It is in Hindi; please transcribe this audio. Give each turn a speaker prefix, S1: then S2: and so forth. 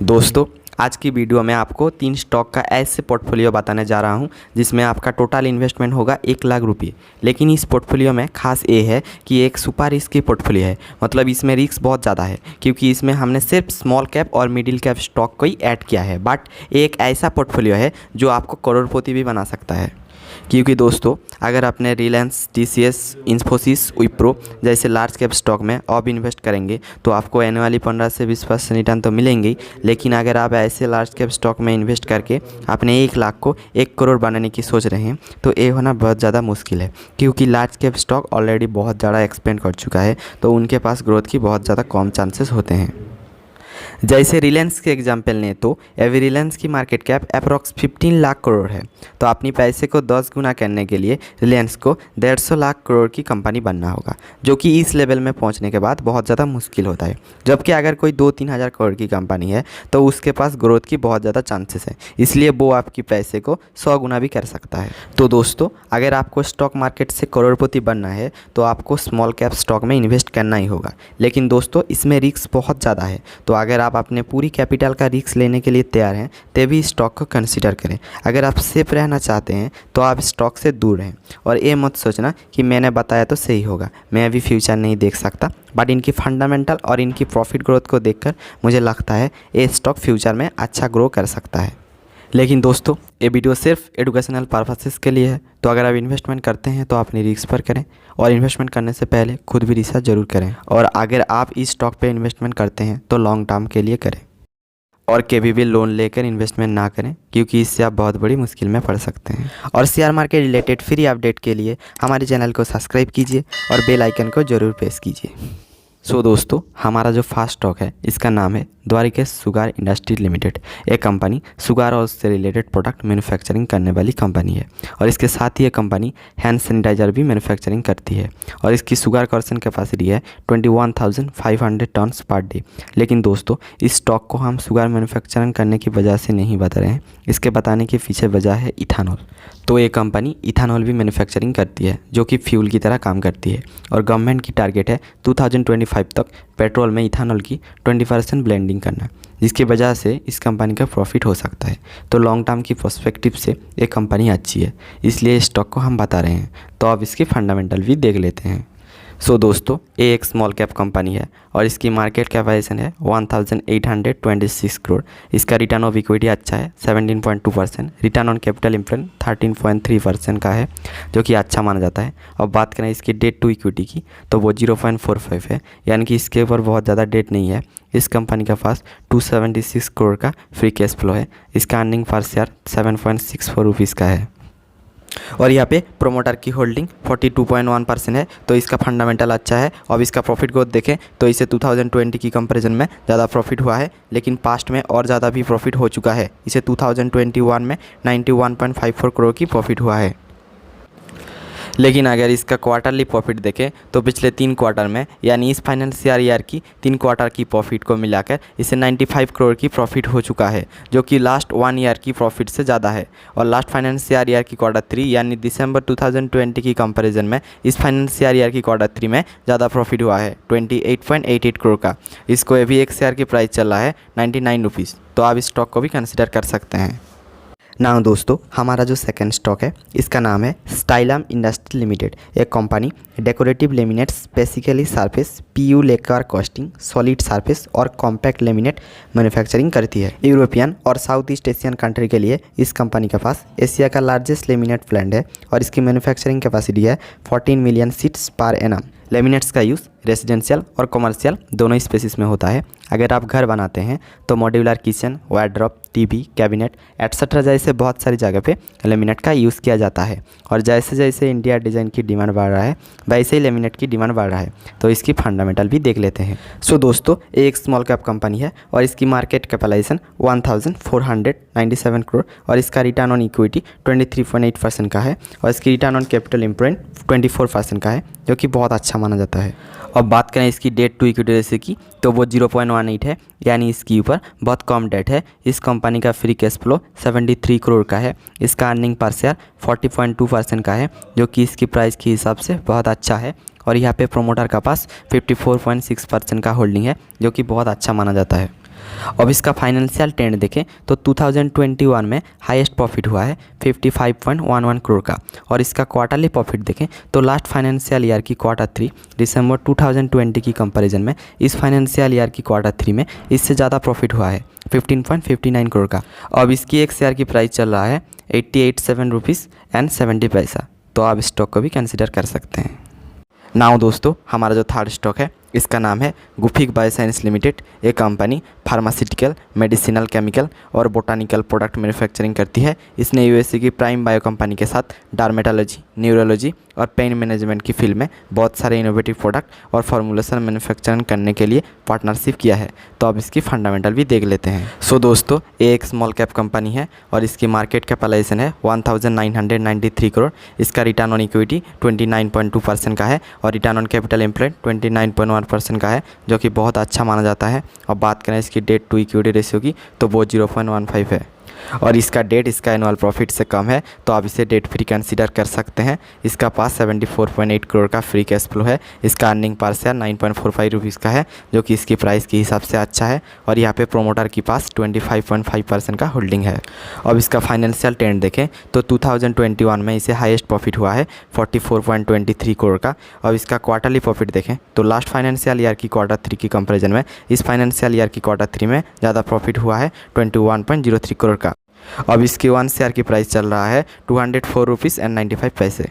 S1: दोस्तों, आज की वीडियो में आपको 3 स्टॉक का ऐसे पोर्टफोलियो बताने जा रहा हूं जिसमें आपका टोटल इन्वेस्टमेंट होगा 1,00,000 रुपये। लेकिन इस पोर्टफोलियो में खास ये है कि एक सुपर रिस्की पोर्टफोलियो है, मतलब इसमें रिस्क बहुत ज़्यादा है क्योंकि इसमें हमने सिर्फ स्मॉल कैप और मिडिल कैप स्टॉक को ही ऐड किया है। बट एक ऐसा पोर्टफोलियो है जो आपको करोड़पति भी बना सकता है। क्योंकि दोस्तों, अगर आपने रिलायंस, TCS, इन्फोसिस, विप्रो जैसे लार्ज कैप स्टॉक में अब इन्वेस्ट करेंगे तो आपको एनुअली 15 से 20% रिटर्न तो मिलेंगे ही। लेकिन अगर आप ऐसे लार्ज कैप स्टॉक में इन्वेस्ट करके अपने 1,00,000 को 1 करोड़ बनाने की सोच रहे हैं तो ये होना बहुत ज़्यादा मुश्किल है, क्योंकि लार्ज कैप स्टॉक ऑलरेडी बहुत ज़्यादा एक्सपेंड कर चुका है, तो उनके पास ग्रोथ की बहुत ज़्यादा कम चांसेस होते हैं। जैसे रिलायंस के एग्जाम्पल लें तो अभी रिलायंस की market cap approx 15 lakh crore है, तो अपनी पैसे को 10 गुना करने के लिए रिलायंस को 150 लाख करोड़ की कंपनी बनना होगा, जो कि इस लेवल में पहुंचने के बाद बहुत ज़्यादा मुश्किल होता है। जबकि अगर कोई 2-3 हज़ार करोड़ की कंपनी है तो उसके पास ग्रोथ की बहुत ज़्यादा चांसेस है, इसलिए वो आपकी पैसे को 100 गुना भी कर सकता है। तो दोस्तों, अगर आपको स्टॉक मार्केट से करोड़पति बनना है तो आपको स्मॉल कैप स्टॉक में इन्वेस्ट करना ही होगा। लेकिन दोस्तों, इसमें रिस्क बहुत ज़्यादा है, तो अगर आप अपने पूरी कैपिटल का रिस्क लेने के लिए तैयार हैं तभी स्टॉक को कंसीडर करें। अगर आप सेफ रहना चाहते हैं तो आप स्टॉक से दूर रहें और ये मत सोचना कि मैंने बताया तो सही होगा, मैं अभी फ्यूचर नहीं देख सकता। बट इनकी फंडामेंटल और इनकी प्रॉफिट ग्रोथ को देखकर मुझे लगता है ये स्टॉक फ्यूचर में अच्छा ग्रो कर सकता है। लेकिन दोस्तों, ये वीडियो सिर्फ एजुकेशनल पर्पसेस के लिए है, तो अगर आप इन्वेस्टमेंट करते हैं तो अपनी रिस्क पर करें और इन्वेस्टमेंट करने से पहले खुद भी रिसर्च जरूर करें। और अगर आप इस स्टॉक पे इन्वेस्टमेंट करते हैं तो लॉन्ग टर्म के लिए करें और कभी भी लोन लेकर इन्वेस्टमेंट ना करें, क्योंकि इससे आप बहुत बड़ी मुश्किल में पड़ सकते हैं। और share market related free update के लिए हमारे चैनल को सब्सक्राइब कीजिए और बेल आइकन को ज़रूर प्रेस कीजिए। सो दोस्तों, हमारा जो फर्स्ट स्टॉक है इसका नाम है द्वारिका शुगर इंडस्ट्री लिमिटेड। एक कंपनी शुगर और उससे रिलेटेड प्रोडक्ट मैन्युफैक्चरिंग करने वाली कंपनी है और इसके साथ ही ये कंपनी हैंड सैनिटाइजर भी मैन्युफैक्चरिंग करती है और इसकी शुगर कॉर्सन कैपेसिटी है 21,500 टन्स पर डे। लेकिन दोस्तों, इस स्टॉक को हम शुगर मैन्युफैक्चरिंग करने की वजह से नहीं बता रहे हैं, इसके बताने के पीछे वजह है इथानॉल। तो ये कंपनी इथानॉल भी मैन्युफैक्चरिंग करती है, जो कि फ्यूल की तरह काम करती है और गवर्नमेंट की टारगेट है 2025 तक पेट्रोल में इथानॉल की 20% ब्लेंडिंग करना, जिसकी वजह से इस कंपनी का प्रॉफिट हो सकता है। तो लॉन्ग टर्म की पर्सपेक्टिव से ये कंपनी अच्छी है, इसलिए इस स्टॉक को हम बता रहे हैं। तो अब इसकी फंडामेंटल भी देख लेते हैं। सो दोस्तों, ये एक स्मॉल कैप कंपनी है और इसकी मार्केट कैपिटलाइजेशन है 1,826 करोड़। इसका रिटर्न ऑफ इक्विटी अच्छा है 17.2%, रिटर्न ऑन कैपिटल एम्प्लॉयड 13.3% का है, जो कि अच्छा माना जाता है। और बात करें इसकी डेट टू इक्विटी की तो वो 0.45 है, यानी कि इसके ऊपर बहुत ज़्यादा डेट नहीं है। इस कंपनी के पास 276 करोड़ का फ्री कैश फ्लो है। इसका अर्निंग पर शेयर 7.64 रुपीज़ का है और यहाँ पे प्रोमोटर की होल्डिंग 42.1% है। तो इसका फंडामेंटल अच्छा है। अब इसका प्रॉफिट ग्रोथ देखें तो इसे 2020 की कंपैरिजन में ज़्यादा प्रॉफिट हुआ है, लेकिन पास्ट में और ज़्यादा भी प्रॉफिट हो चुका है। इसे 2021 में 91.54 करोड़ की प्रॉफिट हुआ है। लेकिन अगर इसका क्वार्टरली प्रॉफिट देखें तो पिछले 3 क्वार्टर में, यानी इस फाइनेंशियल ईयर की 3 क्वार्टर की प्रॉफिट को मिलाकर इसे 95 करोड़ की प्रॉफिट हो चुका है, जो कि लास्ट 1 ईयर की प्रॉफिट से ज़्यादा है। और लास्ट फाइनेंशियल ईयर की क्वार्टर 3 यानी दिसंबर 2020 की कंपैरिजन में इस फाइनेंशियल ईयर की क्वार्टर 3 में ज़्यादा प्रॉफिट हुआ है 28.88 करोड़ का। इसको अभी एक शेयर की प्राइस चल रहा है 99 रुपीज़, तो आप इस स्टॉक को भी कंसिडर कर सकते हैं। ना दोस्तों, हमारा जो सेकंड स्टॉक है इसका नाम है स्टाइलम इंडस्ट्री लिमिटेड। एक company decorative laminates, basically surface, PU लेकर कास्टिंग, सॉलिड सरफेस और कॉम्पैक्ट लेमिनेट मैन्युफैक्चरिंग करती है। यूरोपियन और साउथ ईस्ट एशियन कंट्री के लिए इस कंपनी के पास एशिया का लार्जेस्ट लेमिनेट प्लांट है और इसकी मैन्युफैक्चरिंग कैपेसिटी है 14 million sheets per annum. Laminates का यूज़ रेजिडेंशियल और कमर्शियल दोनों स्पेसिस में होता है। अगर आप घर बनाते हैं तो modular kitchen, wardrobe, TV, cabinet etcetera जैसे बहुत सारी जगह पे लेमिनेट का यूज़ किया जाता है। और जैसे जैसे इंडिया डिज़ाइन की डिमांड बढ़ रहा है वैसे ही लेमिनेट की डिमांड बढ़ रहा है, तो इसकी फंडामेंटल भी देख लेते हैं। सो दोस्तों, एक स्मॉल कैप कंपनी है और इसकी मार्केट कैपिटलाइजेशन 1,497 करोड़ और इसका रिटर्न ऑन इक्विटी 23.8% का है और इसकी रिटर्न ऑन कैपिटल एम्प्लॉयड 24% का है, जो कि बहुत अच्छा माना जाता है। अब बात करें इसकी डेट टू इक्विटी रेशियो की तो वो 0.18 है, यानी इसके ऊपर बहुत कम डेट है। इस कंपनी का फ्री कैश फ्लो 73 करोड़ का है। इसका अर्निंग पर शेयर 40.2% का है, जो कि इसकी प्राइस के हिसाब से बहुत अच्छा है। और यहाँ पे प्रोमोटर का पास 54.6% का होल्डिंग है, जो कि बहुत अच्छा माना जाता है। अब इसका फाइनेंशियल ट्रेंड देखें तो 2021 में हाईएस्ट प्रॉफिट हुआ है 55.11 करोड़ का। और इसका क्वार्टरली प्रॉफिट देखें तो लास्ट फाइनेंशियल ईयर की Q3 दिसंबर 2020 की कंपैरिजन में इस फाइनेंशियल ईयर की Q3 में इससे ज़्यादा प्रॉफिट हुआ है 15.59 करोड़ का। अब इसकी एक शेयर की प्राइस चल रहा है 87 रुपीज़ एंड 70 पैसा। तो आप स्टॉक को भी कंसिडर कर सकते हैं। नाउ दोस्तों, हमारा जो थर्ड स्टॉक है इसका नाम है गुफिक बायोसाइंस लिमिटेड। ये कंपनी फार्मास्यूटिकल, मेडिसिनल, केमिकल और बोटानिकल प्रोडक्ट मैन्युफैक्चरिंग करती है। इसने यूएसए की प्राइम बायो कंपनी के साथ डार्मेटोलॉजी, न्यूरोलॉजी और पेन मैनेजमेंट की फील्ड में बहुत सारे इनोवेटिव प्रोडक्ट और फार्मूलेशन मैन्युफैक्चरिंग करने के लिए पार्टनरशिप किया है। तो अब इसकी फंडामेंटल भी देख लेते हैं। सो दोस्तों, ये एक स्मॉल कैप कंपनी है और इसकी मार्केट कैपिटलाइजेशन है 1993 करोड़। इसका रिटर्न ऑन इक्विटी 29.2% का है और रिटर्न ऑन कैपिटल एम्प्लॉयड 29.1% का है, जो कि बहुत अच्छा माना जाता है। और बात करें इसकी डेट टू इक्विटी रेशियो की तो वो 0.15 है और इसका डेट इसका एनुअल प्रॉफिट से कम है, तो आप इसे डेट फ्री कंसीडर कर सकते हैं। इसका पास 74.8 करोड़ का फ्री कैश फ्लो है। इसका अर्निंग पर शेयर 9.45 रुपीज़ का है, जो कि इसकी प्राइस के हिसाब से अच्छा है। और यहाँ पे प्रोमोटर के पास 25.5% का होल्डिंग है। अब इसका फाइनेंशियल ट्रेंड देखें तो 2021 में इसे हाईएस्ट प्रॉफिट हुआ है 44.23 करोड़ का। अब इसका क्वार्टरली प्रॉफिट देखें तो लास्ट फाइनेंशियल ईयर की Q3 की कंपेरिजन में इस फाइनेंशियल ईयर की Q3 में ज़्यादा प्रॉफिट हुआ है 21.03 करोड़ का। अब इसकी 1 शेयर की प्राइस चल रहा है 204 रुपीज़ एंड 95 पैसे।